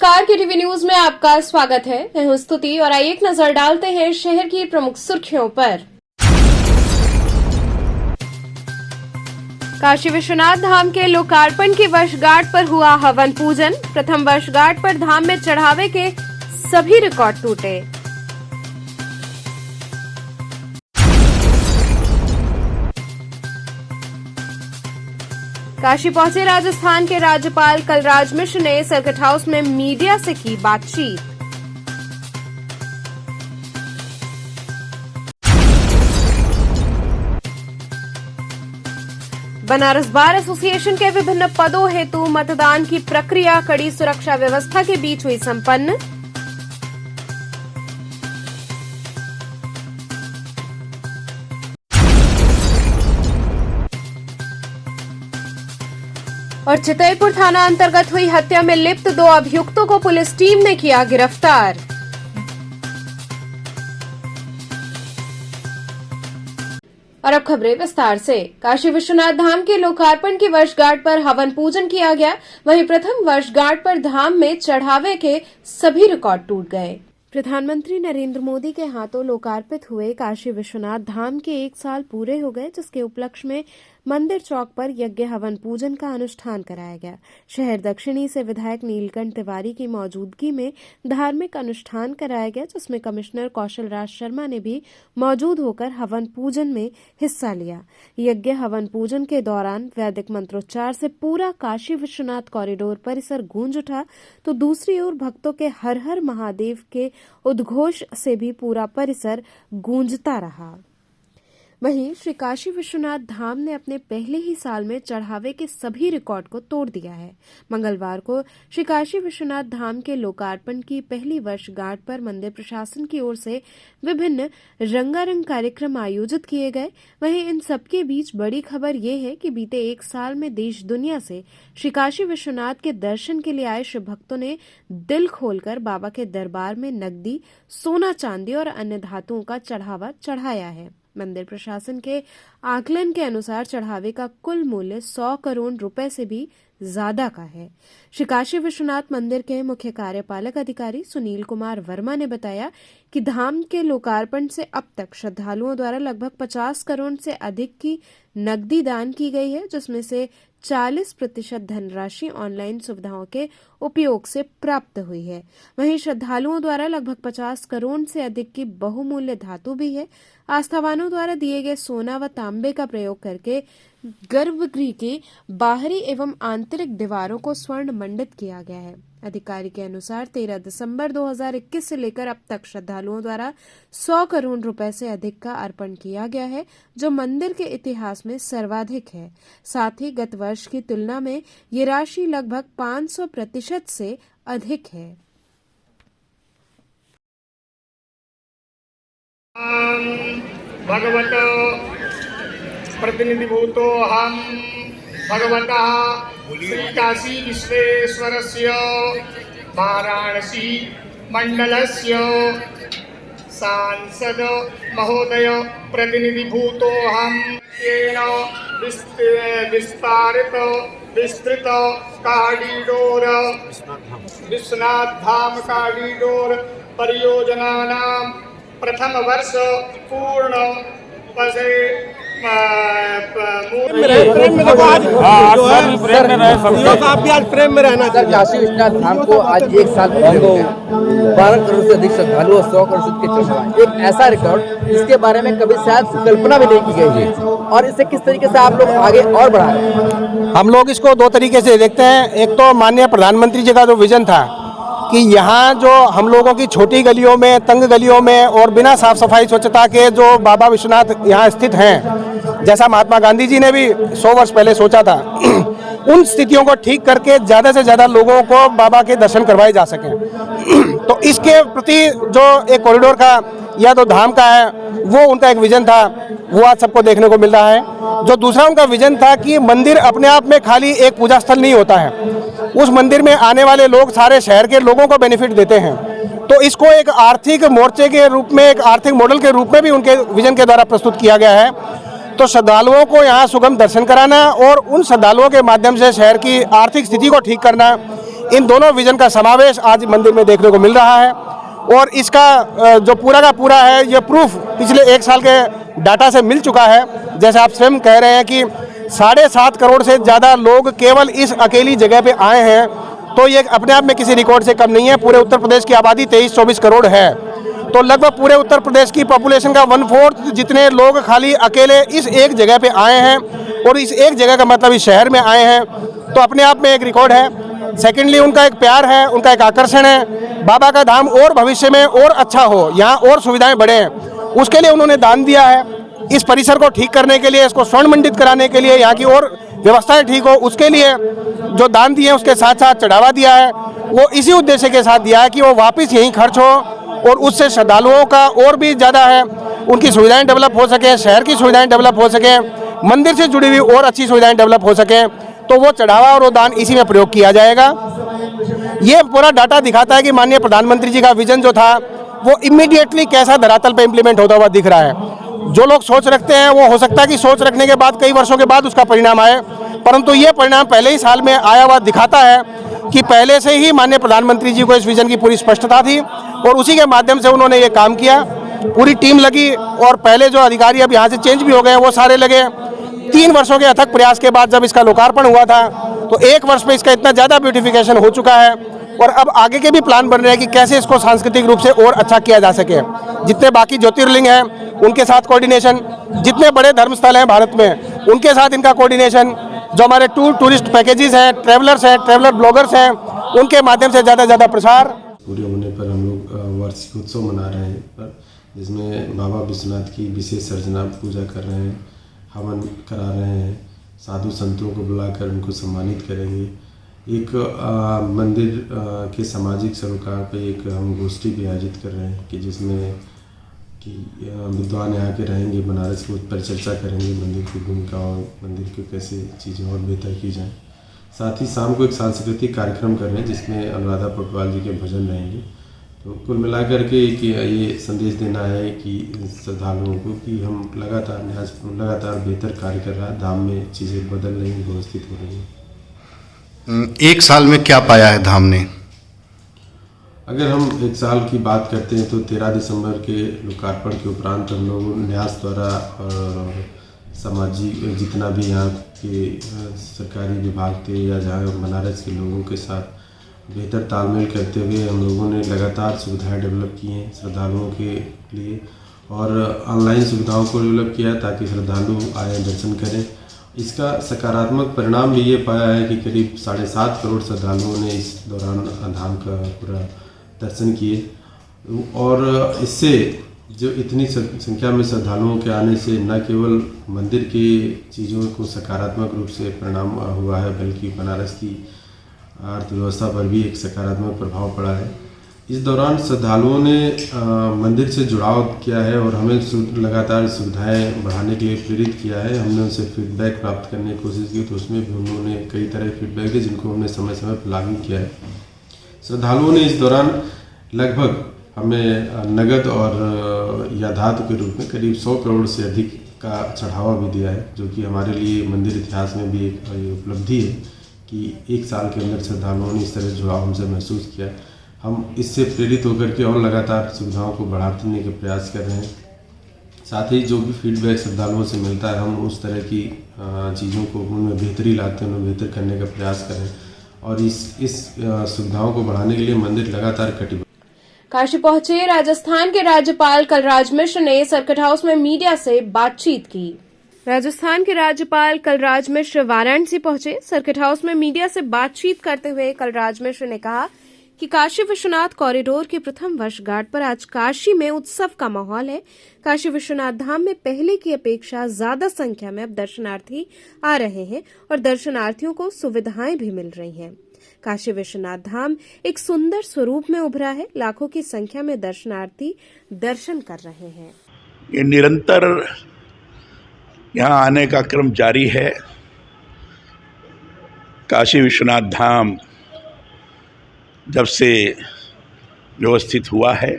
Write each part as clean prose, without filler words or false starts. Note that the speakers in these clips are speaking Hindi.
नमस्कार, के टीवी न्यूज में आपका स्वागत है। मैं हूं स्तुति और आइए एक नजर डालते हैं शहर की प्रमुख सुर्खियों पर। काशी विश्वनाथ धाम के लोकार्पण की वर्षगांठ पर हुआ हवन पूजन। प्रथम वर्षगांठ पर धाम में चढ़ावे के सभी रिकॉर्ड टूटे। काशी पहुंचे राजस्थान के राज्यपाल कलराज मिश्र ने सर्किट हाउस में मीडिया से की बातचीत। बनारस बार एसोसिएशन के विभिन्न पदों हेतु मतदान की प्रक्रिया कड़ी सुरक्षा व्यवस्था के बीच हुई संपन्न। और चितईपुर थाना अंतर्गत हुई हत्या में लिप्त 2 अभियुक्तों को पुलिस टीम ने किया गिरफ्तार। और अब खबरें विस्तार से। काशी विश्वनाथ धाम के लोकार्पण की वर्षगांठ पर हवन पूजन किया गया। वहीं प्रथम वर्षगांठ पर धाम में चढ़ावे के सभी रिकॉर्ड टूट गए। प्रधानमंत्री नरेंद्र मोदी के हाथों लोकार्पित हुए काशी विश्वनाथ धाम के 1 साल पूरे हो गए, जिसके उपलक्ष्य में मंदिर चौक पर यज्ञ हवन पूजन का अनुष्ठान कराया गया। शहर दक्षिणी से विधायक नीलकंठ तिवारी की मौजूदगी में धार्मिक अनुष्ठान कराया गया, जिसमें कमिश्नर कौशल राज शर्मा ने भी मौजूद होकर हवन पूजन में हिस्सा लिया। यज्ञ हवन पूजन के दौरान वैदिक मंत्रोच्चार से पूरा काशी विश्वनाथ कॉरिडोर परिसर गूंज उठा, तो दूसरी ओर भक्तों के हर हर महादेव के उद्घोष से भी पूरा परिसर गूंजता रहा। वहीं श्री काशी विश्वनाथ धाम ने अपने पहले ही साल में चढ़ावे के सभी रिकॉर्ड को तोड़ दिया है। मंगलवार को श्री काशी विश्वनाथ धाम के लोकार्पण की पहली वर्षगांठ पर मंदिर प्रशासन की ओर से विभिन्न रंगारंग कार्यक्रम आयोजित किए गए। वहीं इन सबके बीच बड़ी खबर ये है कि बीते 1 साल में देश दुनिया से श्री काशी विश्वनाथ के दर्शन के लिए आए शिव भक्तों ने दिल खोलकर बाबा के दरबार में नकदी, सोना, चांदी और अन्य धातुओं का चढ़ावा चढ़ाया है। मंदिर प्रशासन के आकलन के अनुसार चढ़ावे का कुल मूल्य 100 करोड़ रुपए से भी ज्यादा का है। श्री काशी विश्वनाथ मंदिर के मुख्य कार्यपालक अधिकारी सुनील कुमार वर्मा ने बताया कि धाम के लोकार्पण से अब तक श्रद्धालुओं द्वारा लगभग 50 करोड़ से अधिक की नकदी दान की गई है, जिसमें से 40% धनराशि ऑनलाइन सुविधाओं के उपयोग से प्राप्त हुई है। वहीं श्रद्धालुओं द्वारा लगभग 50 करोड़ से अधिक की बहुमूल्य धातु भी है। आस्थावानों द्वारा दिए गए सोना व तांबे का प्रयोग करके गर्भगृह की बाहरी एवं आंतरिक दीवारों को स्वर्ण मंडित किया गया है। अधिकारी के अनुसार 13 दिसंबर 2021 से लेकर अब तक श्रद्धालुओं द्वारा 100 करोड़ रुपए से अधिक का अर्पण किया गया है, जो मंदिर के इतिहास में सर्वाधिक है। साथ ही गत वर्ष की तुलना में ये राशि लगभग 500% से अधिक है। भगवत प्रतिनिधिभूतो हम भगवतः श्री काशी विश्वेश्वरस्य वाराणसी मंडलस्य सांसद महोदय प्रतिनिधिभूतो हम येन विस्तृत कॉरिडोर विश्वनाथ धाम कॉरिडोर परियोजनानां प्रथम वर्ष पूर्ण आप भी आज प्रेम में रहना। सर, काशी विश्वनाथ धाम को आज 1 साल पूरे हो गए। 12 करोड़ से अधिक श्रद्धालु और 100 करोड़ से के चढ़ावा, एक ऐसा रिकॉर्ड जिसके बारे में कभी शायद कल्पना भी नहीं की गई है। और इसे किस तरीके से आप लोग आगे और बढ़ा रहे हैं? हम लोग इसको 2 तरीके से देखते हैं। एक तो माननीय प्रधानमंत्री जी का जो विजन था कि यहाँ जो हम लोगों की छोटी गलियों में, तंग गलियों में और बिना साफ सफाई स्वच्छता के जो बाबा विश्वनाथ यहाँ स्थित हैं, जैसा महात्मा गांधी जी ने भी 100 वर्ष पहले सोचा था, उन स्थितियों को ठीक करके ज़्यादा से ज़्यादा लोगों को बाबा के दर्शन करवाए जा सकें। तो इसके प्रति जो एक कॉरिडोर का या तो धाम का है, वो उनका एक विजन था, वो आज सबको देखने को मिल रहा है। जो दूसरा उनका विजन था कि मंदिर अपने आप में खाली एक पूजा स्थल नहीं होता है, उस मंदिर में आने वाले लोग सारे शहर के लोगों को बेनिफिट देते हैं। तो इसको एक आर्थिक मोर्चे के रूप में, एक आर्थिक मॉडल के रूप में भी उनके विजन के द्वारा प्रस्तुत किया गया है। तो श्रद्धालुओं को यहाँ सुगम दर्शन कराना और उन श्रद्धालुओं के माध्यम से शहर की आर्थिक स्थिति को ठीक करना, इन दोनों विजन का समावेश आज मंदिर में देखने को मिल रहा है। और इसका जो पूरा का पूरा है ये प्रूफ पिछले 1 साल के डाटा से मिल चुका है। जैसे आप स्वयं कह रहे हैं कि 7.5 करोड़ से ज़्यादा लोग केवल इस अकेली जगह पे आए हैं, तो ये अपने आप में किसी रिकॉर्ड से कम नहीं है। पूरे उत्तर प्रदेश की आबादी 23-24 करोड़ है, तो लगभग पूरे उत्तर प्रदेश की पॉपुलेशन का 1/4 जितने लोग खाली अकेले इस एक जगह पे आए हैं, और इस एक जगह का मतलब इस शहर में आए हैं, तो अपने आप में एक रिकॉर्ड है। सेकेंडली उनका एक प्यार है, उनका एक आकर्षण है। बाबा का धाम और भविष्य में और अच्छा हो, यहाँ और सुविधाएं बढ़े, उसके लिए उन्होंने दान दिया है। इस परिसर को ठीक करने के लिए, इसको स्वर्ण मंडित कराने के लिए, यहाँ की और व्यवस्थाएं ठीक हो, उसके लिए जो दान दिए उसके साथ साथ चढ़ावा दिया है, वो इसी उद्देश्य के साथ दिया है कि वो वापस यहीं खर्च हो और उससे श्रद्धालुओं का और भी ज़्यादा है, उनकी सुविधाएं डेवलप हो सके, शहर की सुविधाएं डेवलप हो सके, मंदिर से जुड़ी हुई और अच्छी सुविधाएं डेवलप हो सके, तो वो चढ़ावा और वो दान इसी में प्रयोग किया जाएगा। ये पूरा डाटा दिखाता है कि माननीय प्रधानमंत्री जी का विजन जो था वो इमीडिएटली कैसा धरातल पे इम्प्लीमेंट होता हुआ दिख रहा है। जो लोग सोच रखते हैं वो हो सकता है कि सोच रखने के बाद कई वर्षों के बाद उसका परिणाम आए, परंतु ये परिणाम पहले ही साल में आया हुआ दिखाता है कि पहले से ही माननीय प्रधानमंत्री जी को इस विजन की पूरी स्पष्टता थी और उसी के माध्यम से उन्होंने ये काम किया। पूरी टीम लगी और पहले जो अधिकारी अब यहाँ से चेंज भी हो गए वो सारे लगे। 3 वर्षों के अथक प्रयास के बाद जब इसका लोकार्पण हुआ था तो 1 वर्ष में इसका इतना ज़्यादा ब्यूटिफिकेशन हो चुका है और अब आगे के भी प्लान बन रहे हैं कि कैसे इसको सांस्कृतिक रूप से और अच्छा किया जा सके। जितने बाकी ज्योतिर्लिंग हैं उनके साथ कोऑर्डिनेशन, जितने बड़े धर्मस्थल हैं भारत में उनके साथ इनका कोऑर्डिनेशन, जो हमारे टूरिस्ट पैकेजेस हैं, ट्रैवलर ब्लॉगर्स हैं, उनके माध्यम से ज़्यादा से ज़्यादा प्रसार। पूरे होने पर हम लोग वार्षिक उत्सव मना रहे हैं, पर जिसमें बाबा विश्वनाथ की विशेष अर्चना पूजा कर रहे हैं, हवन करा रहे हैं, साधु संतों को बुलाकर उनको सम्मानित करेंगे। एक मंदिर के सामाजिक सरोकार पे एक हम गोष्ठी भी आयोजित कर रहे हैं कि जिसमें कि विद्वान यहाँ के रहेंगे, बनारस के पर चर्चा करेंगे मंदिर की भूमिका और मंदिर के कैसे चीज़ें और बेहतर की जाएँ। साथ ही शाम को एक सांस्कृतिक कार्यक्रम कर रहे हैं जिसमें अनुराधा पटवाल जी के भजन रहेंगे। तो कुल मिलाकर के कि ये संदेश देना है कि श्रद्धालुओं को कि हम लगातार बेहतर कार्य कर रहा है, धाम में चीज़ें बदल रही हैं, व्यवस्थित हो रही हैं। 1 साल में क्या पाया है धाम ने? अगर हम 1 साल की बात करते हैं तो 13 दिसंबर के लोकार्पण के उपरांत हम लोग न्यास द्वारा और सामाजिक जितना भी यहाँ के सरकारी विभाग थे या जहाँ बनारस के लोगों के साथ बेहतर तालमेल करते हुए हम लोगों ने लगातार सुविधाएं डेवलप की हैं श्रद्धालुओं के लिए और ऑनलाइन सुविधाओं को डेवलप किया है ताकि श्रद्धालु आए दर्शन करें। इसका सकारात्मक परिणाम भी ये पाया है कि करीब 7.5 करोड़ श्रद्धालुओं ने इस दौरान धाम का पूरा दर्शन किए और इससे जो इतनी संख्या में श्रद्धालुओं के आने से न केवल मंदिर की चीज़ों को सकारात्मक रूप से परिणाम हुआ है बल्कि बनारस की अर्थव्यवस्था पर भी एक सकारात्मक प्रभाव पड़ा है। इस दौरान श्रद्धालुओं ने मंदिर से जुड़ाव किया है और हमें लगातार सुविधाएं बढ़ाने के लिए प्रेरित किया है। हमने उनसे फीडबैक प्राप्त करने की कोशिश की तो उसमें भी उन्होंने कई तरह के फीडबैक दिए जिनको हमने समय समय पर लागू किया है। श्रद्धालुओं ने इस दौरान लगभग हमें नगद और या धातु के रूप में करीब 100 करोड़ से अधिक का चढ़ावा भी दिया है, जो कि हमारे लिए मंदिर इतिहास में भी एक उपलब्धि है कि 1 साल के अंदर श्रद्धालुओं ने इस तरह जुड़ाव हमसे महसूस किया। हम इससे प्रेरित होकर के और लगातार सुविधाओं को बढ़ाने के प्रयास कर रहे हैं। साथ ही जो भी फीडबैक श्रद्धालुओं से मिलता है हम उस तरह की चीज़ों को उनमें बेहतरी लाते हैं, उन्हें बेहतर करने का प्रयास करें और इस सुविधाओं को बढ़ाने के लिए मंदिर लगातार कटिबद्ध। काशी पहुंचे राजस्थान के राज्यपाल कलराज मिश्र ने सर्किट हाउस में मीडिया से बातचीत की। राजस्थान के राज्यपाल कलराज मिश्र वाराणसी पहुंचे। सर्किट हाउस में मीडिया से बातचीत करते हुए कलराज मिश्र ने कहा कि काशी विश्वनाथ कॉरिडोर की प्रथम वर्षगांठ पर आज काशी में उत्सव का माहौल है। काशी विश्वनाथ धाम में पहले की अपेक्षा ज्यादा संख्या में अब दर्शनार्थी आ रहे हैं और दर्शनार्थियों को सुविधाएं भी मिल रही हैं। काशी विश्वनाथ धाम एक सुंदर स्वरूप में उभरा है। लाखों की संख्या में दर्शनार्थी दर्शन कर रहे हैं। ये निरंतर यहाँ आने का क्रम जारी है। काशी विश्वनाथ धाम जब से व्यवस्थित हुआ है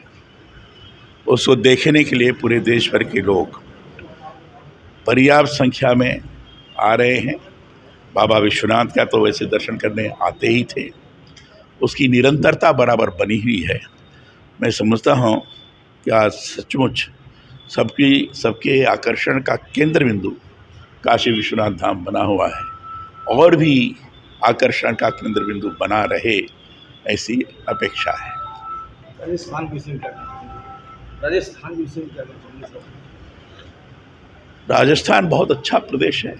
उसको देखने के लिए पूरे देश भर के लोग पर्याप्त संख्या में आ रहे हैं। बाबा विश्वनाथ का तो वैसे दर्शन करने आते ही थे उसकी निरंतरता बराबर बनी हुई है। मैं समझता हूँ कि आज सचमुच सबके आकर्षण का केंद्र बिंदु काशी विश्वनाथ धाम बना हुआ है, और भी आकर्षण का केंद्र बिंदु बना रहे, ऐसी अपेक्षा है। राजस्थान बहुत अच्छा प्रदेश है,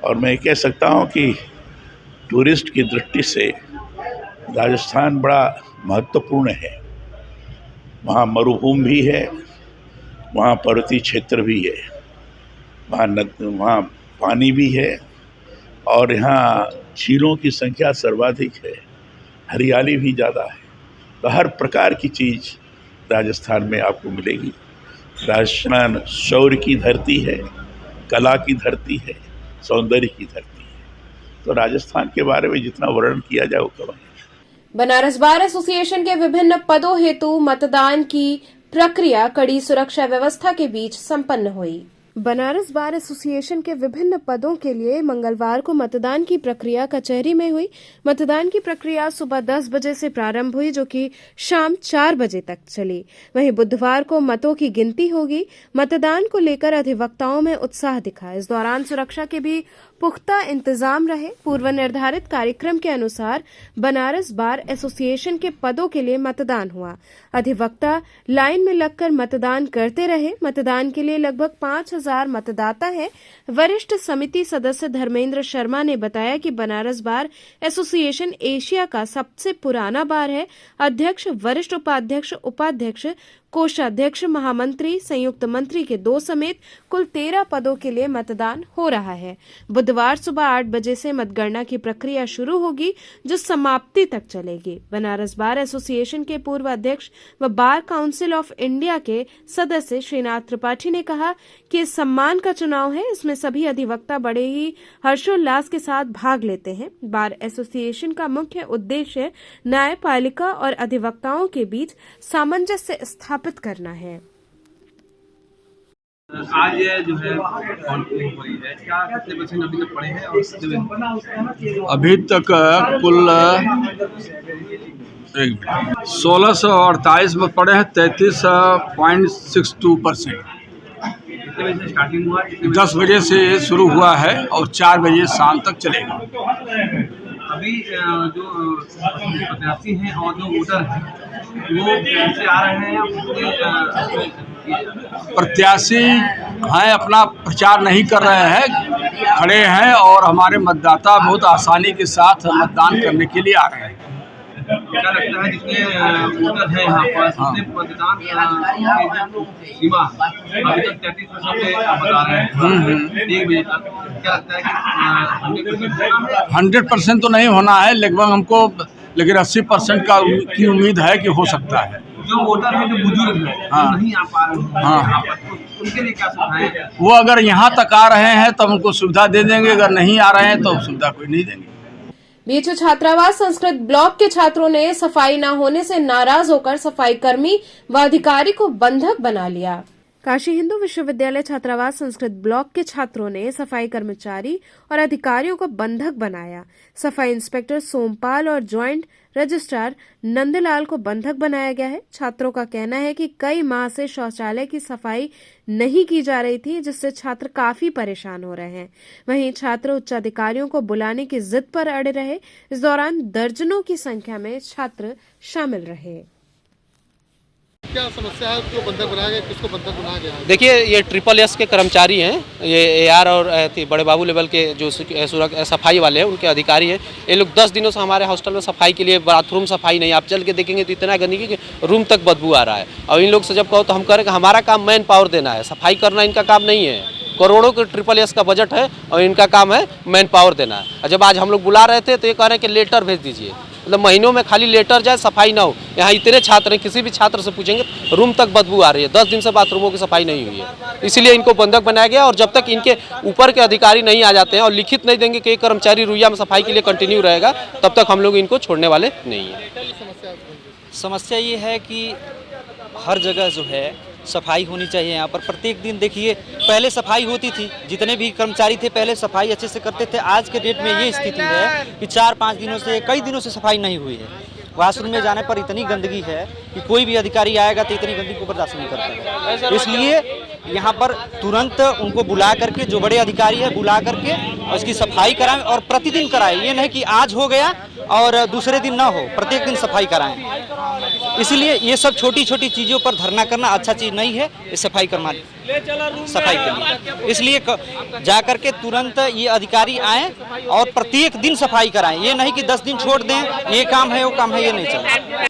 और मैं कह सकता हूँ कि टूरिस्ट की दृष्टि से राजस्थान बड़ा महत्वपूर्ण है। वहाँ मरुभूमि भी है, वहाँ पर्वतीय क्षेत्र भी है, वहाँ पानी भी है, और यहाँ झीलों की संख्या सर्वाधिक है, हरियाली भी ज़्यादा है। तो हर प्रकार की चीज़ राजस्थान में आपको मिलेगी। राजस्थान शौर्य की धरती है, कला की धरती है, सौंदर्य की धरती है। तो राजस्थान के बारे में जितना वर्णन किया जाए वो कम है। बनारस बार एसोसिएशन के विभिन्न पदों हेतु मतदान की प्रक्रिया कड़ी सुरक्षा व्यवस्था के बीच संपन्न हुई। बनारस बार एसोसिएशन के विभिन्न पदों के लिए मंगलवार को मतदान की प्रक्रिया कचहरी में हुई। मतदान की प्रक्रिया सुबह 10 बजे से प्रारंभ हुई, जो कि शाम 4 बजे तक चली। वहीं बुधवार को मतों की गिनती होगी। मतदान को लेकर अधिवक्ताओं में उत्साह दिखा। इस दौरान सुरक्षा के भी पुख्ता इंतजाम रहे। पूर्व निर्धारित कार्यक्रम के अनुसार बनारस बार एसोसिएशन के पदों के लिए मतदान हुआ। अधिवक्ता लाइन में लगकर मतदान करते रहे। मतदान के लिए लगभग 5000 मतदाता हैं। वरिष्ठ समिति सदस्य धर्मेंद्र शर्मा ने बताया कि बनारस बार एसोसिएशन एशिया का सबसे पुराना बार है। अध्यक्ष, वरिष्ठ उपाध्यक्ष, उपाध्यक्ष, कोषाध्यक्ष, महामंत्री, संयुक्त मंत्री के 2 समेत कुल 13 पदों के लिए मतदान हो रहा है। बुधवार सुबह 8 बजे से मतगणना की प्रक्रिया शुरू होगी, जो समाप्ति तक चलेगी। बनारस बार एसोसिएशन के पूर्व अध्यक्ष व बार काउंसिल ऑफ इंडिया के सदस्य श्रीनाथ त्रिपाठी ने कहा कि इस सम्मान का चुनाव है, इसमें सभी अधिवक्ता बड़े ही हर्षोल्लास के साथ भाग लेते हैं। बार एसोसिएशन का मुख्य उद्देश्य न्यायपालिका और अधिवक्ताओं के बीच सामंजस्य स्थापित करना है। आज जो है काउंटिंग हो रही है, क्या कितने परसेंट अभी तक पड़े हैं? और अभी तक कुल 1648 में पड़े हैं, 33.62%। कितने बजे से स्टार्टिंग हुआ? 10 बजे से शुरू हुआ है और 4 बजे शाम तक चलेगा। अभी जो प्रत्याशी हैं और जो वोटर हैं वो कैसे आ रहे हैं? प्रत्याशी हैं, अपना प्रचार नहीं कर रहे हैं, खड़े हैं, और हमारे मतदाता बहुत आसानी के साथ मतदान करने के लिए आ रहे हैं। क्या लगता है जितने वोटर हैं यहाँ पर, कितने मतदान सीमा अभी तक 33% बता रहे हैं 1 बजे तक, क्या लगता है कि 100% तो नहीं होना है, लगभग हमको लेकिन 80% की उम्मीद है कि हो सकता है। जो वोटर हैं, जो बुजुर्ग हैं, हाँ, नहीं आ पा रहे हैं यहाँ पर, तो उनके लिए क्या सुविधाएं? वो अगर यहाँ तक आ रहे हैं तो उनको सुविधा दे देंगे, अगर नहीं आ रहे हैं तो सुविधा कोई नहीं देंगे। बीच छात्रावास संस्कृत ब्लॉक के छात्रों ने सफाई न होने से नाराज होकर सफाई कर्मी व अधिकारी को बंधक बना लिया। काशी हिंदू विश्वविद्यालय छात्रावास संस्कृत ब्लॉक के छात्रों ने सफाई कर्मचारी और अधिकारियों को बंधक बनाया। सफाई इंस्पेक्टर सोमपाल और ज्वाइंट रजिस्ट्रार नंदलाल को बंधक बनाया गया है। छात्रों का कहना है कि कई माह से शौचालय की सफाई नहीं की जा रही थी, जिससे छात्र काफी परेशान हो रहे हैं। वहीं छात्र उच्च अधिकारियों को बुलाने की जिद पर अड़े रहे। इस दौरान दर्जनों की संख्या में छात्र शामिल रहे। क्या समस्या है? क्यों बंधक बनाया गया? किसको बंधक बनाया गया? देखिए, ये SSS के कर्मचारी हैं, ये AR और बड़े बाबू लेवल के जो सफाई वाले हैं उनके अधिकारी हैं। ये लोग 10 दिनों से हमारे हॉस्टल में सफाई के लिए, बाथरूम सफाई नहीं, आप चल के देखेंगे तो इतना गंदगी कि रूम तक बदबू आ रहा है। और इन लोग से जब कहो तो हम कह रहे हैं कि हमारा काम मैन पावर देना है, सफाई करना इनका काम नहीं है। करोड़ों के SSS का बजट है और इनका काम है मैन पावर देना है। और जब आज हम लोग बुला रहे थे तो ये कह रहे हैं कि लेटर भेज दीजिए, मतलब महीनों में खाली लेटर जाए, सफाई ना हो। यहाँ इतने छात्र हैं, किसी भी छात्र से पूछेंगे रूम तक बदबू आ रही है। 10 दिन से बाथरूमों की सफाई नहीं हुई है, इसीलिए इनको बंधक बनाया गया। और जब तक इनके ऊपर के अधिकारी नहीं आ जाते हैं और लिखित नहीं देंगे कि एक कर्मचारी रुइया में सफाई के लिए कंटिन्यू रहेगा, तब तक हम लोग इनको छोड़ने वाले नहीं हैं। समस्या ये है कि हर जगह जो है सफाई होनी चाहिए यहाँ पर। प्रत्येक दिन देखिए, पहले सफाई होती थी, जितने भी कर्मचारी थे पहले सफाई अच्छे से करते थे। आज के डेट में ये स्थिति है कि 4-5 दिनों से, कई दिनों से सफाई नहीं हुई है। वॉशरूम में जाने पर इतनी गंदगी है कि कोई भी अधिकारी आएगा तो इतनी गंदगी को बर्दाश्त नहीं करता है। इसलिए यहाँ पर तुरंत उनको बुला करके, जो बड़े अधिकारी है बुला करके उसकी सफाई कराएं और प्रतिदिन कराएं। ये नहीं कि आज हो गया और दूसरे दिन ना हो, प्रत्येक दिन सफाई कराएं। इसलिए ये सब छोटी छोटी चीज़ों पर धरना करना अच्छा चीज़ नहीं है, ये सफाई करना सफाई के लिए। इसलिए जा करके तुरंत ये अधिकारी आएँ और प्रत्येक दिन सफाई कराएं। ये नहीं कि 10 दिन छोड़ दें, ये काम है वो काम है, ये नहीं चलेगा।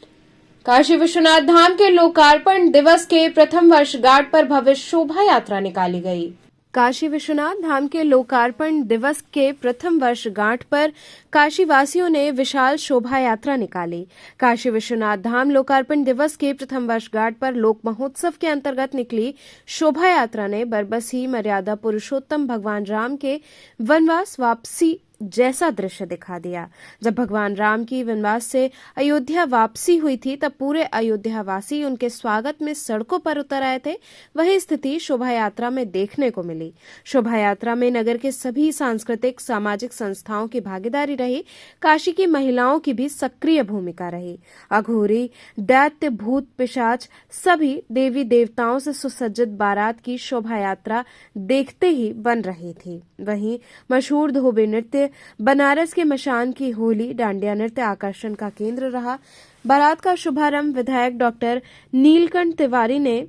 काशी विश्वनाथ धाम के लोकार्पण दिवस के प्रथम वर्षगांठ पर भव्य शोभा यात्रा निकाली गई। काशी विश्वनाथ धाम के लोकार्पण दिवस के प्रथम वर्षगांठ पर काशी वासियों ने विशाल शोभा यात्रा निकाली। काशी विश्वनाथ धाम लोकार्पण दिवस के प्रथम वर्षगांठ पर लोक महोत्सव के अंतर्गत निकली शोभा यात्रा ने बरबसी मर्यादा पुरुषोत्तम भगवान राम के वनवास वापसी जैसा दृश्य दिखा दिया। जब भगवान राम की वनवास से अयोध्या वापसी हुई थी तब पूरे अयोध्यावासी उनके स्वागत में सड़कों पर उतर आए थे। वही स्थिति शोभा यात्रा में देखने को मिली। शोभा यात्रा में नगर के सभी सांस्कृतिक सामाजिक संस्थाओं की भागीदारी रही। काशी की महिलाओं की भी सक्रिय भूमिका रही। अघोरी, दैत्य, भूत, पिशाच सभी देवी देवताओं से सुसज्जित बारात की शोभा यात्रा देखते ही बन रही थी। वहीं मशहूर धोबी नृत्य, बनारस के मशान की होली डांडिया नृत्य आकर्षण का केंद्र रहा। बारात का शुभारंभ विधायक डॉक्टर नीलकंठ तिवारी ने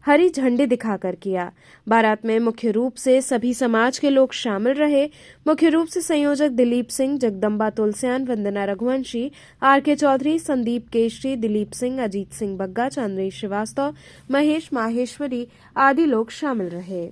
हरी झंडी दिखाकर किया। बारात में मुख्य रूप से सभी समाज के लोग शामिल रहे। मुख्य रूप से संयोजक दिलीप सिंह, जगदम्बा तुलसियान, वंदना रघुवंशी, आर.के. चौधरी, संदीप केशरी, दिलीप सिंह, अजीत सिंह बग्गा, चांदनी श्रीवास्तव, महेश माहेश्वरी आदि लोग शामिल रहे।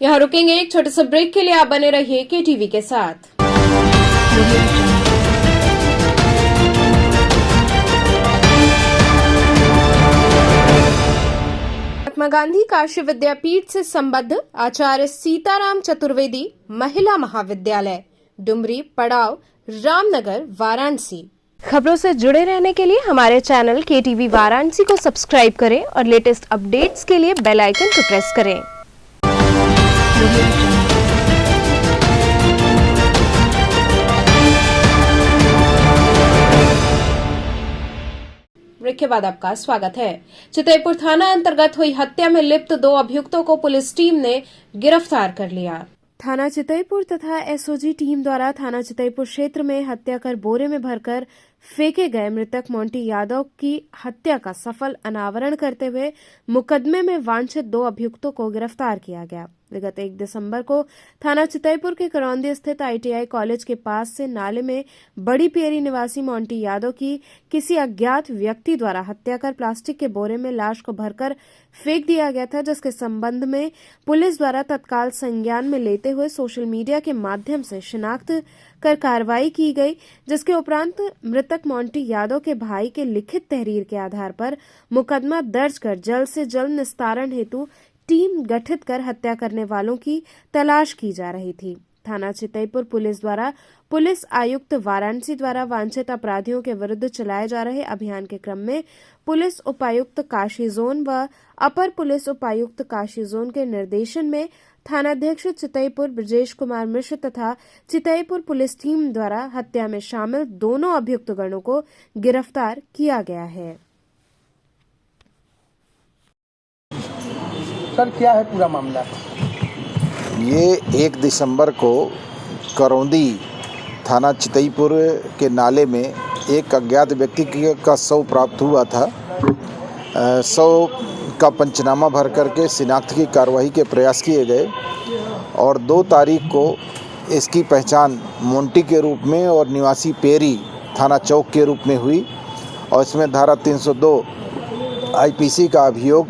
यहाँ रुकेंगे एक छोटे से ब्रेक के लिए। आप बने रहिए KTV के साथ। महात्मा गांधी काशी विद्यापीठ से संबद्ध आचार्य सीताराम चतुर्वेदी महिला महाविद्यालय, डुमरी, पड़ाव, रामनगर, वाराणसी। खबरों से जुड़े रहने के लिए हमारे चैनल KTV वाराणसी को सब्सक्राइब करें और लेटेस्ट अपडेट्स के लिए बेल आइकन को प्रेस करें। ब्रेक के बाद आपका स्वागत है। चितईपुर थाना अंतर्गत हुई हत्या में लिप्त 2 अभियुक्तों को पुलिस टीम ने गिरफ्तार कर लिया। थाना चितईपुर तथा SOG टीम द्वारा थाना चितईपुर क्षेत्र में हत्या कर बोरे में भरकर फेंके गए मृतक मोंटी यादव की हत्या का सफल अनावरण करते हुए मुकदमे में वांछित 2 अभियुक्तों को गिरफ्तार किया गया। विगत 1 दिसंबर को थाना चितईपुर के करौंदी स्थित ITI कॉलेज के पास से नाले में बड़ी पेरी निवासी मोंटी यादव की किसी अज्ञात व्यक्ति द्वारा हत्या कर प्लास्टिक के बोरे में लाश को भरकर फेंक दिया गया था, जिसके संबंध में पुलिस द्वारा तत्काल संज्ञान में लेते हुए सोशल मीडिया के माध्यम से शिनाख्त कर कार्रवाई की गई, जिसके उपरांत मृतक मोंटी यादव के भाई के लिखित तहरीर के आधार पर मुकदमा दर्ज कर जल्द से जल्द निस्तारण हेतु टीम गठित कर हत्या करने वालों की तलाश की जा रही थी। थाना चितईपुर पुलिस द्वारा पुलिस आयुक्त वाराणसी द्वारा वांछित अपराधियों के विरुद्ध चलाए जा रहे अभियान के क्रम में पुलिस उपायुक्त काशी जोन व अपर पुलिस उपायुक्त काशी जोन के निर्देशन में थानाध्यक्ष चितईपुर ब्रजेश कुमार मिश्र तथा चितईपुर पुलिस टीम द्वारा हत्या में शामिल दोनों अभियुक्त गणों को गिरफ्तार किया गया है। सर, क्या है पूरा मामला? ये 1 दिसंबर को करौंदी थाना चितईपुर के नाले में एक अज्ञात व्यक्ति का शव प्राप्त हुआ था। 100 का पंचनामा भर करके शिनाख्त की कार्रवाई के प्रयास किए गए और 2 तारीख को इसकी पहचान मोंटी के रूप में और निवासी पेरी थाना चौक के रूप में हुई और इसमें धारा 302 आईपीसी का अभियोग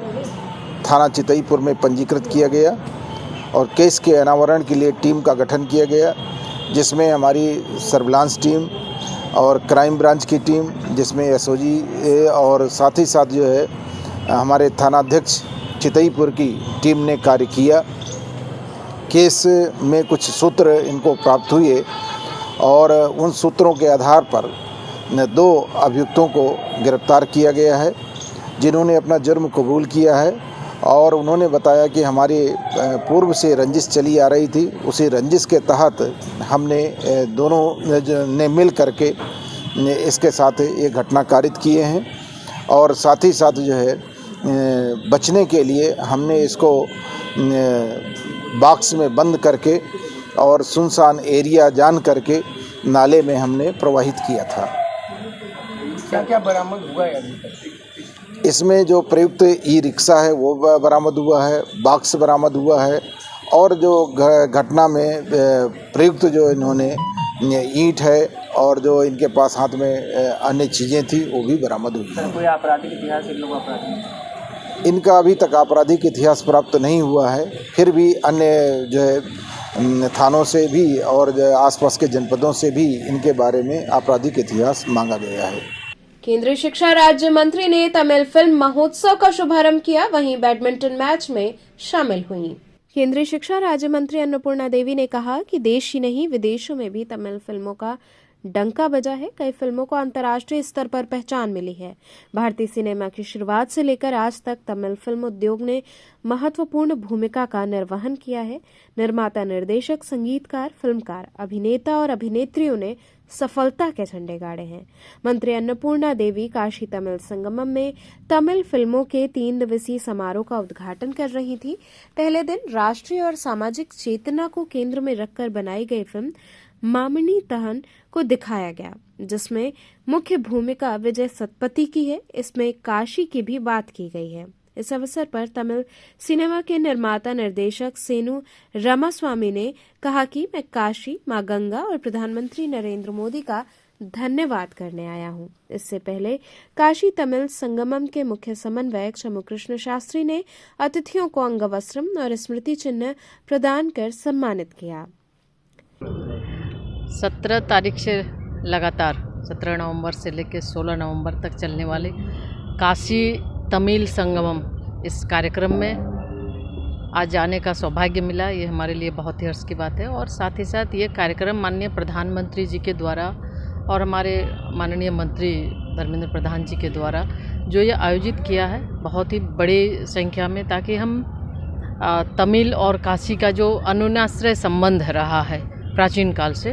थाना चितईपुर में पंजीकृत किया गया और केस के अनावरण के लिए टीम का गठन किया गया, जिसमें हमारी सर्विलांस टीम और क्राइम ब्रांच की टीम, जिसमें एसओजी और साथ ही साथ जो है हमारे थानाध्यक्ष चितईपुर की टीम ने कार्य किया। केस में कुछ सूत्र इनको प्राप्त हुए और उन सूत्रों के आधार पर 2 अभियुक्तों को गिरफ्तार किया गया है, जिन्होंने अपना जुर्म कबूल किया है और उन्होंने बताया कि हमारी पूर्व से रंजिश चली आ रही थी। उसी रंजिश के तहत हमने दोनों ने मिल करके इसके साथ ये घटना कारित किए हैं और साथ ही साथ जो है बचने के लिए हमने इसको बॉक्स में बंद करके और सुनसान एरिया जान करके नाले में हमने प्रवाहित किया था। क्या क्या बरामद हुआ है अभी तक? इसमें जो प्रयुक्त ई रिक्शा है वो बरामद हुआ है, बॉक्स बरामद हुआ है और जो घटना में प्रयुक्त जो इन्होंने ईंट है और जो इनके पास हाथ में अन्य चीज़ें थी वो भी बरामद हुई है। कोई आपराधिक इतिहास इन लोगों का अपराधी? इनका अभी तक आपराधिक इतिहास प्राप्त नहीं हुआ है, फिर भी अन्य जो है थानों से भी और जो आसपास के जनपदों से भी इनके बारे में आपराधिक इतिहास मांगा गया है। केंद्रीय शिक्षा राज्य मंत्री ने तमिल फिल्म महोत्सव का शुभारंभ किया, वहीं बैडमिंटन मैच में शामिल हुई। केंद्रीय शिक्षा राज्य मंत्री अन्नपूर्णा देवी ने कहा कि देश ही नहीं विदेशों में भी तमिल फिल्मों का डंका बजा है। कई फिल्मों को अंतर्राष्ट्रीय स्तर पर पहचान मिली है। भारतीय सिनेमा की शुरुआत से लेकर आज तक तमिल फिल्म उद्योग ने महत्वपूर्ण भूमिका का निर्वहन किया है। निर्माता, निर्देशक, संगीतकार, फिल्मकार, अभिनेता और अभिनेत्रियों ने सफलता के झंडे गाड़े हैं। मंत्री अन्नपूर्णा देवी काशी तमिल संगमम में तमिल फिल्मों के 3 दिवसीय समारोह का उद्घाटन कर रही थी। पहले दिन राष्ट्रीय और सामाजिक चेतना को केंद्र में रखकर बनाई गई फिल्म मामनी तहन को दिखाया गया, जिसमें मुख्य भूमिका विजय सतपथी की है। इसमें काशी की भी बात की गई है। इस अवसर पर तमिल सिनेमा के निर्माता निर्देशक सेनु रामास्वामी ने कहा कि मैं काशी, मां गंगा और प्रधानमंत्री नरेंद्र मोदी का धन्यवाद करने आया हूं। इससे पहले काशी तमिल संगमम के मुख्य समन्वयक शमुकृष्ण शास्त्री ने अतिथियों को अंगवस्त्रम और स्मृति चिन्ह प्रदान कर सम्मानित किया। 17 तारीख से लगातार 17 नवंबर से लेकर 16 नवंबर तक चलने वाले काशी तमिल संगमम इस कार्यक्रम में आज जाने का सौभाग्य मिला। ये हमारे लिए बहुत ही हर्ष की बात है और साथ ही साथ ये कार्यक्रम माननीय प्रधानमंत्री जी के द्वारा और हमारे माननीय मंत्री धर्मेंद्र प्रधान जी के द्वारा जो ये आयोजित किया है बहुत ही बड़ी संख्या में, ताकि हम तमिल और काशी का जो अनुनाश्रय संबंध रहा है प्राचीन काल से,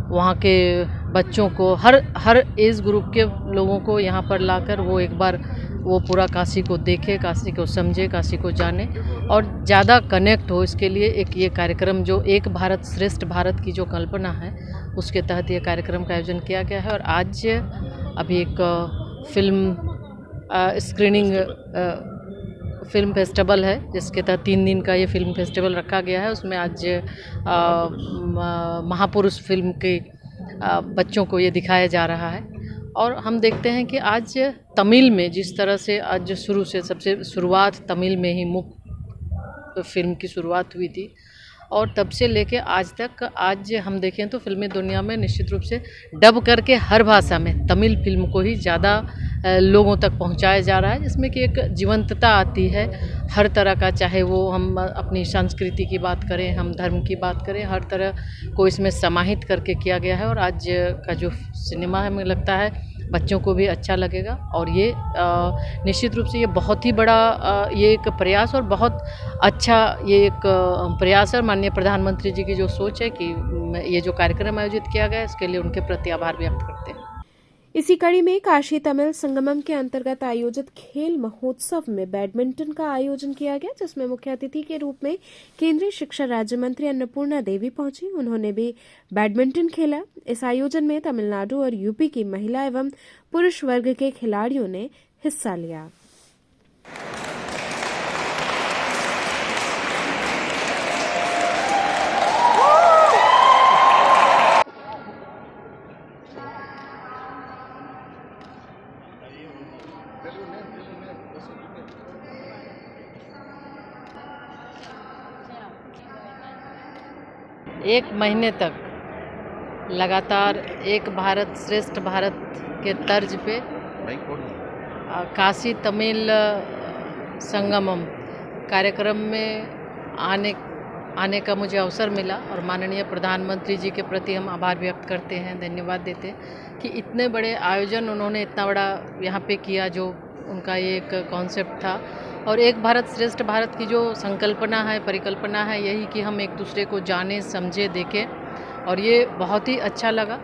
वहाँ के बच्चों को हर एज ग्रुप के लोगों को यहाँ पर लाकर वो एक बार वो पूरा काशी को देखे, काशी को समझे, काशी को जाने और ज़्यादा कनेक्ट हो। इसके लिए एक ये कार्यक्रम जो एक भारत श्रेष्ठ भारत की जो कल्पना है उसके तहत ये कार्यक्रम का आयोजन किया गया है। और आज अभी एक फिल्म स्क्रीनिंग फिल्म फेस्टिवल है जिसके तहत 3 दिन का ये फिल्म फेस्टिवल रखा गया है। उसमें आज महापुरुष फिल्म के बच्चों को ये दिखाया जा रहा है और हम देखते हैं कि आज तमिल में जिस तरह से आज शुरू से सबसे शुरुआत तमिल में ही मुख्य फिल्म की शुरुआत हुई थी और तब से लेके आज तक आज हम देखें तो फिल्मी दुनिया में निश्चित रूप से डब करके हर भाषा में तमिल फिल्म को ही ज़्यादा लोगों तक पहुंचाया जा रहा है, जिसमें कि एक जीवंतता आती है हर तरह का, चाहे वो हम अपनी संस्कृति की बात करें, हम धर्म की बात करें, हर तरह को इसमें समाहित करके किया गया है। और आज का जो सिनेमा है मुझे लगता है बच्चों को भी अच्छा लगेगा और ये निश्चित रूप से ये बहुत ही बड़ा ये एक प्रयास और बहुत अच्छा ये एक प्रयास है। माननीय प्रधानमंत्री जी की जो सोच है कि ये जो कार्यक्रम आयोजित किया गया है इसके लिए उनके प्रति आभार व्यक्त करते हैं। इसी कड़ी में काशी तमिल संगमम के अंतर्गत आयोजित खेल महोत्सव में बैडमिंटन का आयोजन किया गया, जिसमें मुख्य अतिथि के रूप में केंद्रीय शिक्षा राज्य मंत्री अन्नपूर्णा देवी पहुंची। उन्होंने भी बैडमिंटन खेला। इस आयोजन में तमिलनाडु और यूपी की महिला एवं पुरुष वर्ग के खिलाड़ियों ने हिस्सा लिया। एक महीने तक लगातार एक भारत श्रेष्ठ भारत के तर्ज पे काशी तमिल संगमम कार्यक्रम में आने का मुझे अवसर मिला और माननीय प्रधानमंत्री जी के प्रति हम आभार व्यक्त करते हैं, धन्यवाद देते हैं कि इतने बड़े आयोजन उन्होंने इतना बड़ा यहाँ पे किया, जो उनका ये एक कॉन्सेप्ट था। और एक भारत श्रेष्ठ भारत की जो संकल्पना है, परिकल्पना है, यही कि हम एक दूसरे को जाने समझे देखें, और ये बहुत ही अच्छा लगा।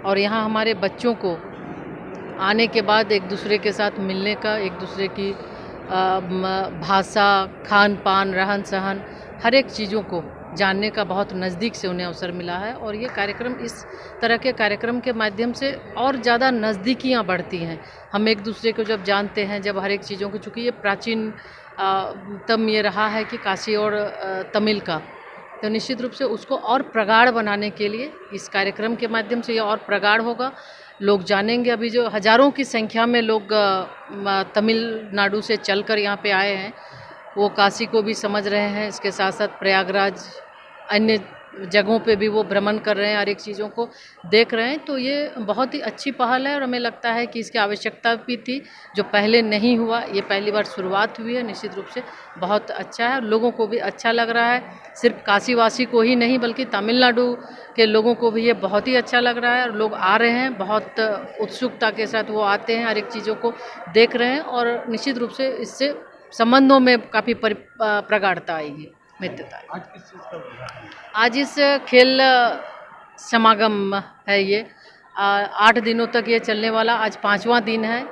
और यहाँ हमारे बच्चों को आने के बाद एक दूसरे के साथ मिलने का, एक दूसरे की भाषा, खान पान, रहन सहन, हर एक चीज़ों को जानने का बहुत नज़दीक से उन्हें अवसर मिला है। और ये कार्यक्रम, इस तरह के कार्यक्रम के माध्यम से और ज़्यादा नज़दीकियाँ बढ़ती हैं। हम एक दूसरे को जब जानते हैं, जब हर एक चीज़ों को, चूँकि ये प्राचीन तम ये रहा है कि काशी और तमिल का, तो निश्चित रूप से उसको और प्रगाढ़ बनाने के लिए इस कार्यक्रम के माध्यम से ये और प्रगाढ़ होगा। लोग जानेंगे। अभी जो हज़ारों की संख्या में लोग तमिलनाडु से चलकर यहाँ पे आए हैं, वो काशी को भी समझ रहे हैं, इसके साथ साथ प्रयागराज, अन्य जगहों पे भी वो भ्रमण कर रहे हैं, हर एक चीज़ों को देख रहे हैं। तो ये बहुत ही अच्छी पहल है और हमें लगता है कि इसकी आवश्यकता भी थी, जो पहले नहीं हुआ। ये पहली बार शुरुआत हुई है, निश्चित रूप से बहुत अच्छा है, लोगों को भी अच्छा लग रहा है। सिर्फ काशीवासी को ही नहीं, बल्कि तमिलनाडु के लोगों को भी ये बहुत ही अच्छा लग रहा है, और लोग आ रहे हैं, बहुत उत्सुकता के साथ वो आते हैं, हर एक चीज़ों को देख रहे हैं, और निश्चित रूप से इससे संबंधों में काफ़ी प्रगाढ़ता आएगी, मित्रता। आज किस चीज़ का, आज इस खेल समागम है, ये 8 दिनों तक ये चलने वाला, आज 5वां दिन है।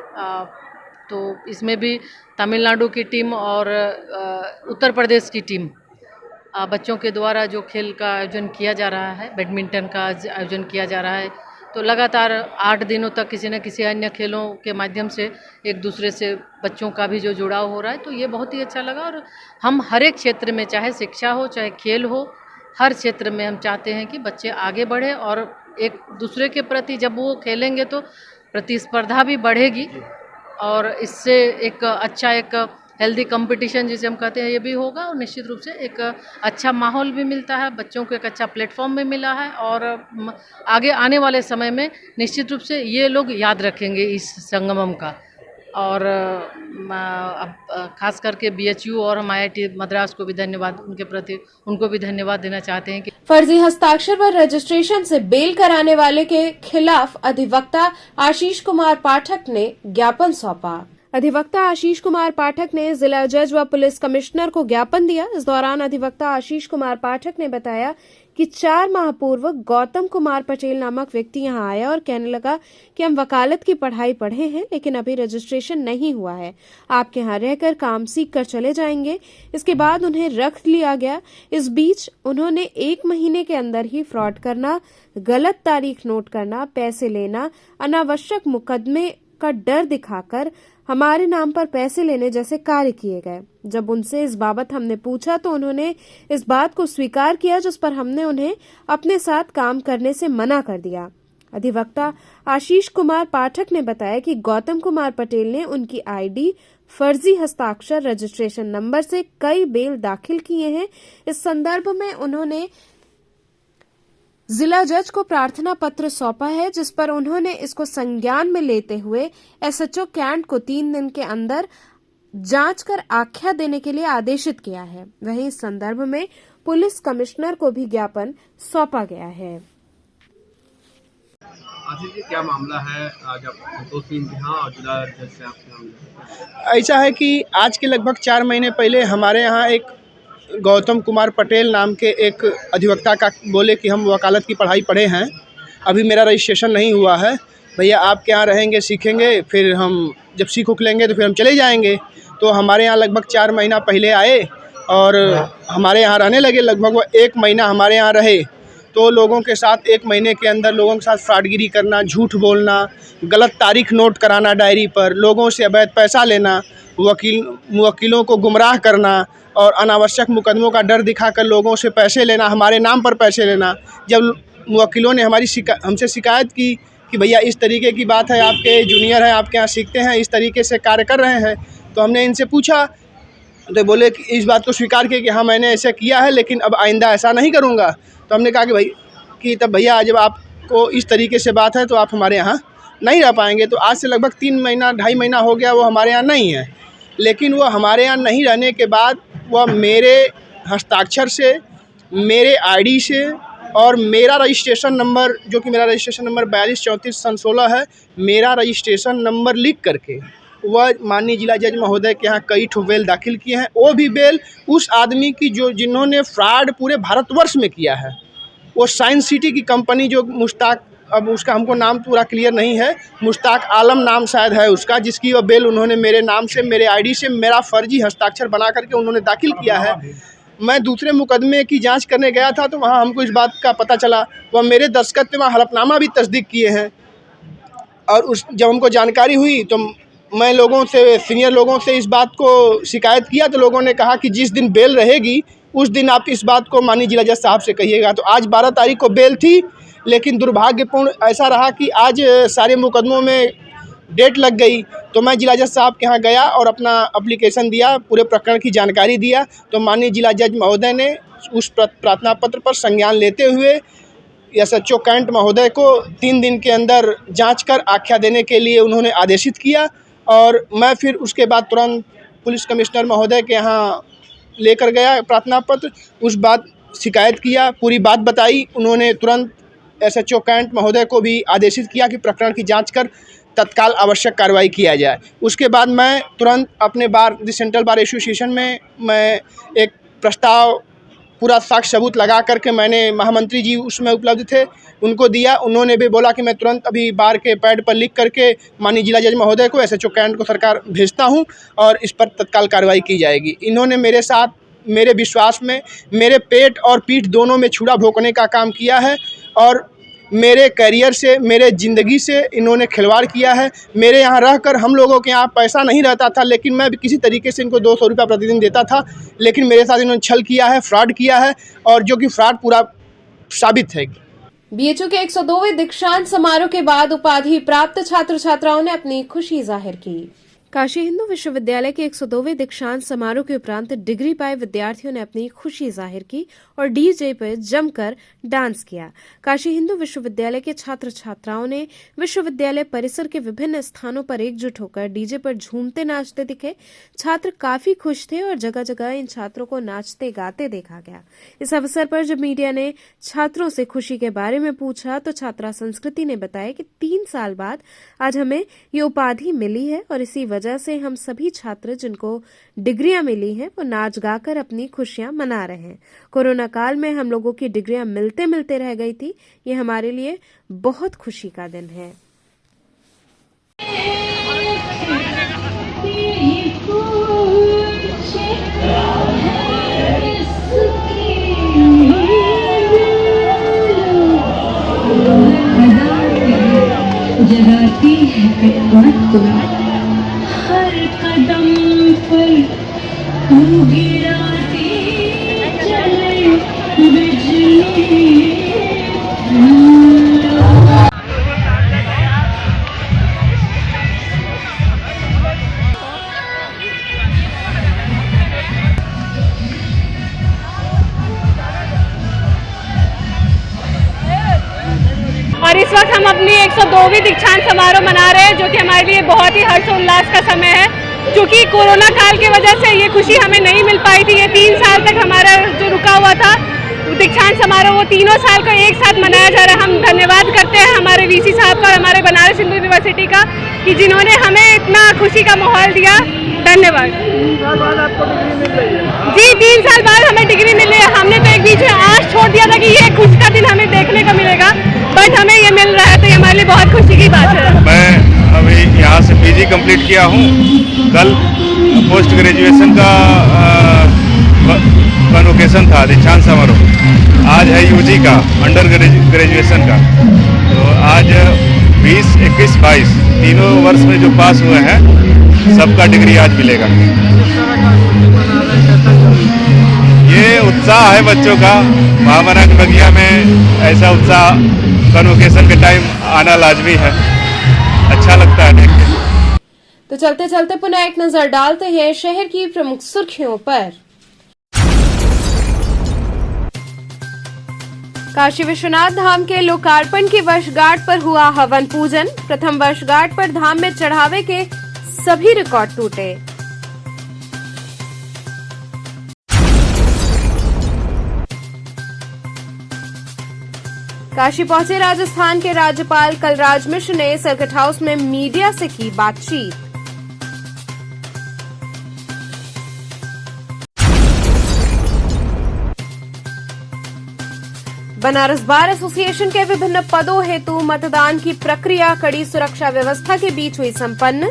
तो इसमें भी तमिलनाडु की टीम और उत्तर प्रदेश की टीम, बच्चों के द्वारा जो खेल का आयोजन किया जा रहा है, बैडमिंटन का आयोजन किया जा रहा है। तो लगातार 8 दिनों तक किसी न किसी अन्य खेलों के माध्यम से एक दूसरे से बच्चों का भी जो जुड़ाव हो रहा है, तो ये बहुत ही अच्छा लगा। और हम हर एक क्षेत्र में, चाहे शिक्षा हो, चाहे खेल हो, हर क्षेत्र में हम चाहते हैं कि बच्चे आगे बढ़े, और एक दूसरे के प्रति जब वो खेलेंगे तो प्रतिस्पर्धा भी बढ़ेगी, और इससे एक अच्छा, एक हेल्दी कंपटीशन जिसे हम कहते हैं, ये भी होगा। और निश्चित रूप से एक अच्छा माहौल भी मिलता है, बच्चों को एक अच्छा प्लेटफॉर्म भी मिला है, और आगे आने वाले समय में निश्चित रूप से ये लोग याद रखेंगे इस संगमम का। और अब खास करके BHU और हम IIT मद्रास को भी धन्यवाद, उनके प्रति उनको भी धन्यवाद देना चाहते हैं कि फर्जी हस्ताक्षर व रजिस्ट्रेशन से बेल कराने वाले के खिलाफ अधिवक्ता आशीष कुमार पाठक ने ज्ञापन सौंपा। अधिवक्ता आशीष कुमार पाठक ने जिला जज व पुलिस कमिश्नर को ज्ञापन दिया। इस दौरान अधिवक्ता आशीष कुमार पाठक ने बताया कि 4 माह पूर्व गौतम कुमार पटेल नामक व्यक्ति यहां आया और कहने लगा कि हम वकालत की पढ़ाई पढ़े हैं, लेकिन अभी रजिस्ट्रेशन नहीं हुआ है, आपके यहां रहकर काम सीख कर चले जाएंगे। इसके बाद उन्हें रख लिया गया। इस बीच उन्होंने 1 महीने के अंदर ही फ्रॉड करना, गलत तारीख नोट करना, पैसे लेना, अनावश्यक मुकदमे का डर दिखाकर हमारे नाम पर पैसे लेने जैसे कार्य किए गए। जब उनसे इस बाबत हमने पूछा तो उन्होंने इस बात को स्वीकार किया, जिस पर हमने उन्हें अपने साथ काम करने से मना कर दिया। अधिवक्ता आशीष कुमार पाठक ने बताया कि गौतम कुमार पटेल ने उनकी ID, फर्जी हस्ताक्षर, रजिस्ट्रेशन नंबर से कई बेल दाखिल किए हैं। इस संदर्भ में उन्होंने जिला जज को प्रार्थना पत्र सौंपा है, जिस पर उन्होंने इसको संज्ञान में लेते हुए SHO कैंट को 3 दिन के अंदर जांच कर आख्या देने के लिए आदेशित किया है। वहीं इस संदर्भ में पुलिस कमिश्नर को भी ज्ञापन सौंपा गया है। आशीष जी, क्या मामला है? आज आप संतोष सिंह और जिला जज से आपसे ऐसा है कि आज के लगभग 4 महीने पहले हमारे यहाँ एक गौतम कुमार पटेल नाम के एक अधिवक्ता का बोले कि हम वकालत की पढ़ाई पढ़े हैं, अभी मेरा रजिस्ट्रेशन नहीं हुआ है, भैया आपके यहाँ रहेंगे, सीखेंगे, फिर हम जब सीख उख लेंगे तो फिर हम चले जाएंगे। तो हमारे यहाँ लगभग 4 महीना पहले आए और हमारे यहाँ रहने लगे। लगभग वो 1 महीना हमारे यहाँ रहे, तो लोगों के साथ 1 महीने के अंदर लोगों के साथ फ्रॉडगिरी करना, झूठ बोलना, गलत तारीख नोट कराना डायरी पर, लोगों से अवैध पैसा लेना, वकीलों को गुमराह करना और अनावश्यक मुकदमों का डर दिखाकर लोगों से पैसे लेना, हमारे नाम पर पैसे लेना। जब वकीलों ने हमसे शिकायत की कि भैया इस तरीके की बात है, आपके जूनियर हैं, आपके यहाँ सीखते हैं, इस तरीके से कार्य कर रहे हैं। तो हमने इनसे पूछा तो बोले कि इस बात को स्वीकार किया कि हाँ मैंने ऐसा किया है, लेकिन अब आइंदा ऐसा नहीं करूँगा। तो हमने कहा कि तब भैया जब आपको इस तरीके से बात है तो आप हमारे यहाँ नहीं रह पाएंगे। तो आज से लगभग 3 महीना 2.5 महीना हो गया वो हमारे यहाँ नहीं है, लेकिन वो हमारे यहाँ नहीं रहने के बाद वह मेरे हस्ताक्षर से, मेरे आईडी से और मेरा रजिस्ट्रेशन नंबर, जो कि मेरा रजिस्ट्रेशन नंबर 4234-16 है, मेरा रजिस्ट्रेशन नंबर लिख करके वह माननीय जिला जज महोदय के यहाँ कई ठो बेल दाखिल किए हैं। वो भी बेल उस आदमी की जिन्होंने फ्रॉड पूरे भारतवर्ष में किया है। वो साइंस सिटी की कंपनी, जो मुश्ताक, अब उसका हमको नाम पूरा क्लियर नहीं है, मुश्ताक आलम नाम शायद है उसका, जिसकी वह बेल उन्होंने मेरे नाम से, मेरे आईडी से, मेरा फर्जी हस्ताक्षर बना करके उन्होंने दाखिल किया है। मैं दूसरे मुकदमे की जांच करने गया था तो वहाँ हमको इस बात का पता चला। वह मेरे दस्तखत पे वहाँ हलफनामा भी तस्दीक किए हैं। और जब हमको जानकारी हुई तो मैं लोगों से, सीनियर लोगों से इस बात को शिकायत किया, तो लोगों ने कहा कि जिस दिन बेल रहेगी उस दिन आप इस बात को माननीय जिला जज साहब से कहिएगा। तो आज 12 तारीख को बेल थी, लेकिन दुर्भाग्यपूर्ण ऐसा रहा कि आज सारे मुकदमों में डेट लग गई। तो मैं जिला जज साहब के यहाँ गया और अपना एप्लीकेशन दिया, पूरे प्रकरण की जानकारी दिया। तो माननीय जिला जज महोदय ने उस प्रार्थना पत्र पर संज्ञान लेते हुए SHO कैंट महोदय को 3 दिन के अंदर जांच कर आख्या देने के लिए उन्होंने आदेशित किया। और मैं फिर उसके बाद तुरंत पुलिस कमिश्नर महोदय के यहाँ लेकर गया प्रार्थना पत्र, उस बात शिकायत किया, पूरी बात बताई। उन्होंने तुरंत SHO कैंट महोदय को भी आदेशित किया कि प्रकरण की जांच कर तत्काल आवश्यक कार्रवाई किया जाए। उसके बाद मैं तुरंत अपने सेंट्रल बार एसोसिएशन में मैं एक प्रस्ताव, पूरा साक्ष्य सबूत लगा करके मैंने, महामंत्री जी उसमें उपलब्ध थे, उनको दिया। उन्होंने भी बोला कि मैं तुरंत अभी बार के पैड पर लिख करके माननीय जिला जज महोदय को, SHO कैंट को सरकार भेजता हूं और इस पर तत्काल कार्रवाई की जाएगी। इन्होंने मेरे साथ, मेरे विश्वास में, मेरे पेट और पीठ दोनों में छुरा भोंकने का काम किया है और मेरे करियर से, मेरे ज़िंदगी से इन्होंने खिलवाड़ किया है। मेरे यहाँ रहकर हम लोगों के यहाँ पैसा नहीं रहता था, लेकिन मैं भी किसी तरीके से इनको 200 रुपया प्रतिदिन देता था, लेकिन मेरे साथ इन्होंने छल किया है, फ्रॉड किया है, और जो कि फ्रॉड पूरा साबित है। BHU के 102वें दीक्षांत समारोह के बाद उपाधि प्राप्त छात्र छात्राओं ने अपनी खुशी जाहिर की। काशी हिंदू विश्वविद्यालय के 102वें दीक्षांत समारोह के उपरांत डिग्री पाए विद्यार्थियों ने अपनी खुशी जाहिर की और डीजे पर जमकर डांस किया। काशी हिंदू विश्वविद्यालय के छात्र छात्राओं ने विश्वविद्यालय परिसर के विभिन्न स्थानों पर एकजुट होकर डीजे पर झूमते नाचते दिखे। छात्र काफी खुश थे और जगह जगह इन छात्रों को नाचते गाते देखा गया। इस अवसर पर जब मीडिया ने छात्रों से खुशी के बारे में पूछा तो छात्रा संस्कृति ने बताया कि 3 साल बाद आज हमें ये उपाधि मिली है और इसी वजह से हम सभी छात्र जिनको डिग्रियां मिली हैं वो नाच गाकर अपनी खुशियां मना रहे हैं। कोरोना काल में हम लोगों की डिग्रियां मिलते मिलते रह गई थी, ये हमारे लिए बहुत खुशी का दिन है। जगाती है हर कदम पर तू गिराती चले बिजली। और इस वक्त हम अपनी 102वीं दीक्षांत समारोह मना रहे हैं, जो कि हमारे लिए बहुत ही हर्षोल्लास का समय है। क्योंकि कोरोना काल की वजह से ये खुशी हमें नहीं मिल पाई थी। ये 3 साल तक हमारा जो रुका हुआ था दीक्षांत समारोह, वो तीनों साल को एक साथ मनाया जा रहा है। हम धन्यवाद करते हैं हमारे VC साहब का और हमारे बनारस हिंदू यूनिवर्सिटी का कि जिन्होंने हमें इतना खुशी का माहौल दिया। धन्यवाद। 3 साल बाद आपको डिग्री मिल रही है? जी, 3 साल बाद हमें डिग्री मिल रही है। हमने तो एक बीच में आश छोड़ दिया था कि ये खुशी का दिन हमें देखने को मिलेगा, बट हमें ये मिल रहा है, तो ये हमारे लिए बहुत खुशी की बात है। मैं अभी यहाँ से PG कंप्लीट किया हूँ। कल पोस्ट ग्रेजुएशन का कन्वोकेशन था, दीक्षांत समारोह। आज है UG का, अंडर ग्रेजुएशन का। तो आज 20, 21, 22 तीनों वर्ष में जो पास हुए हैं सबका डिग्री आज मिलेगा। ये उत्साह है बच्चों का। महामना की बगिया में ऐसा उत्साह कन्वोकेशन के टाइम आना लाजमी है, अच्छा लगता है देख के। तो चलते चलते पुनः एक नजर डालते हैं शहर की प्रमुख सुर्खियों पर। काशी विश्वनाथ धाम के लोकार्पण की वर्षगांठ पर हुआ हवन पूजन। प्रथम वर्षगांठ पर धाम में चढ़ावे के सभी रिकॉर्ड टूटे। काशी पहुंचे राजस्थान के राज्यपाल कलराज मिश्र ने सर्किट हाउस में मीडिया से की बातचीत। बनारस बार एसोसिएशन के विभिन्न पदों हेतु मतदान की प्रक्रिया कड़ी सुरक्षा व्यवस्था के बीच हुई संपन्न।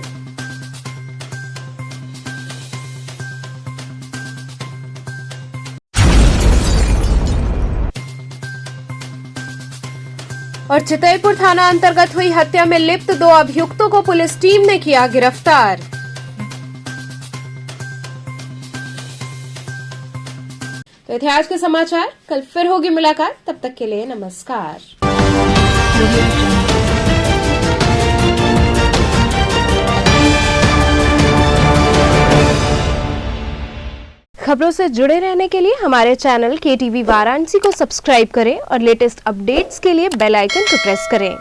और चितईपुर थाना अंतर्गत हुई हत्या में लिप्त 2 अभियुक्तों को पुलिस टीम ने किया गिरफ्तार। तो थे आज के समाचार, कल फिर होगी मुलाकात, तब तक के लिए नमस्कार। खबरों से जुड़े रहने के लिए हमारे चैनल KTV वाराणसी को सब्सक्राइब करें और लेटेस्ट अपडेट्स के लिए बेल आइकन को प्रेस करें।